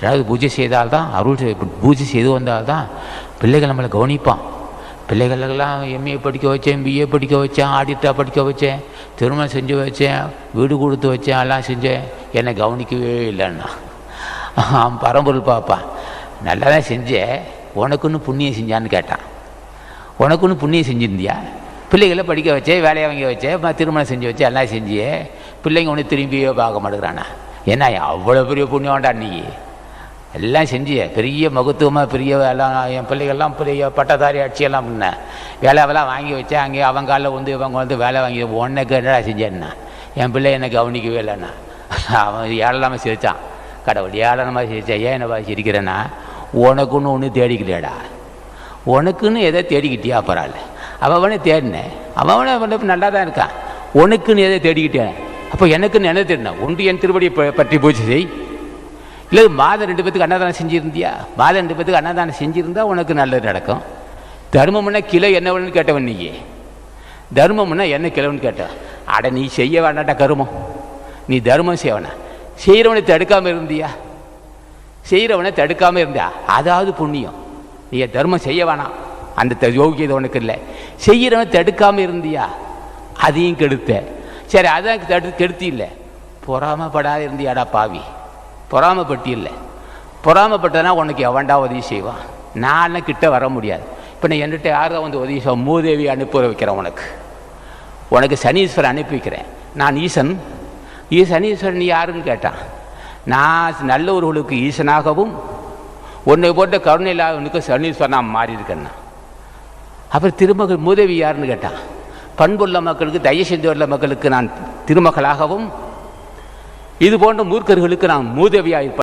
ஏதாவது பூஜை செய்தால்தான், பூஜை செய்து வந்தால்தான் பிள்ளைகள் நம்மளை கவனிப்பான். பிள்ளைகளெல்லாம் எம்ஏ படிக்க வச்சேன், பிஏ படிக்க வச்சேன், ஆடிட்டா படிக்க வச்சேன், திருமணம் செஞ்சு வச்சேன், வீடு கொடுத்து வச்சேன், எல்லாம் செஞ்சேன், என்னை கவனிக்கவே இல்லைன்னா பரம்பொருள் பார்ப்பான். நல்லா தான் செஞ்சேன், உனக்குன்னு புண்ணியம் செஞ்சான்னு கேட்டான். உனக்குன்னு புண்ணியம் செஞ்சுருந்தியா? பிள்ளைகளை படிக்க வச்சேன், வேலையை வாங்கி வச்சேன், திருமணம் செஞ்சு வச்சேன், எல்லாம் செஞ்சியே, பிள்ளைங்க ஒன்று திரும்பியே பார்க்க மாட்டேங்கிறானா? ஏன்னா அவ்வளோ பெரிய புண்ணியம் வேண்டாம், நீ எல்லாம் செஞ்சிய பெரிய மகத்துவமாக பெரிய வேலை, என் பிள்ளைகள்லாம் பெரிய பட்டதாரி ஆட்சியெல்லாம் பண்ணேன், வேலைவெல்லாம் வாங்கி வச்சேன், அங்கே அவங்க காலில் வந்து இவங்க வந்து வேலை வாங்கி உனக்கு என்னடா செஞ்சேன்னா? என் பிள்ளை என்னை கவனிக்கவே இல்லைண்ணா. அவன் ஏழலாமல் சிரித்தான். கடவுள் ஏழனமாக சிரித்தான். ஏன் என்னப்பா சிரிக்கிறேன்னா, உனக்குன்னு ஒன்று தேடிக்கிட்டேடா, உனக்குன்னு எதை தேடிக்கிட்டியா? பரவாயில்ல, அவனை தேடினேன், அவனை நல்லா தான் இருக்கான், உனக்குன்னு எதை தேடிக்கிட்டேன். அப்போ எனக்குன்னு என்ன தேடினேன்? ஒன்று என் திருவடியை பற்றி பூஜை செய், இல்லை மாதம் 2 பேத்துக்கு அன்னதானம் செஞ்சுருந்தியா? மாதம் 2 பேத்துக்கு அன்னதானம் செஞ்சுருந்தா உனக்கு நல்லது நடக்கும். தர்மம்னா கிலோ என்ன வேணும்னு கேட்டவன் நீயே, தர்மம்னா என்ன கிலோன்னு கேட்டவன். அட நீ செய்ய வேண்டாட்டா கருமம், நீ தர்மம் செய்வனா? செய்கிறவனை தடுக்காமல் இருந்தியா? செய்கிறவனை தடுக்காமல் இருந்தா அதாவது புண்ணியம். நீ தர்மம் செய்ய வேணாம், அந்த யோகியதை உனக்கு இல்லை. செய்கிறவனை தடுக்காமல் இருந்தியா? அதையும் கெடுத்த. சரி, அதான் கெடுத்தி இல்லை, பொறாமப்படாத இருந்தியாடா பாவி. பொறாமப்பட்டி இல்லை, பொறாமப்பட்டனா உனக்கு எவன்டா உதவி செய்வான்? நான் கிட்ட வர முடியாது. இப்போ நான் என்கிட்ட யாரும் வந்து உதவி செய்வான்? மூதேவி அனுப்பி வைக்கிறேன், உனக்கு சனீஸ்வரன் அனுப்பி வைக்கிறேன். நான் ஈசன். சனீஸ்வரன் நீ யாருன்னு கேட்டான். நான் நல்லவர்களுக்கு ஈசனாகவும் உன்னை போட்ட கருணை இல்லாதவனுக்கு சனீஸ்வரன் மாறி இருக்கேன்னா. அப்புறம் திருமகள் மூதேவி யாருன்னு கேட்டான். பண்புள்ள மக்களுக்கு, தயவு செஞ்சுள்ள மக்களுக்கு நான் திருமகளாகவும், இது போன்ற மூர்க்கர்களுக்கு நான் மூதேவியாக இருப்பேன்.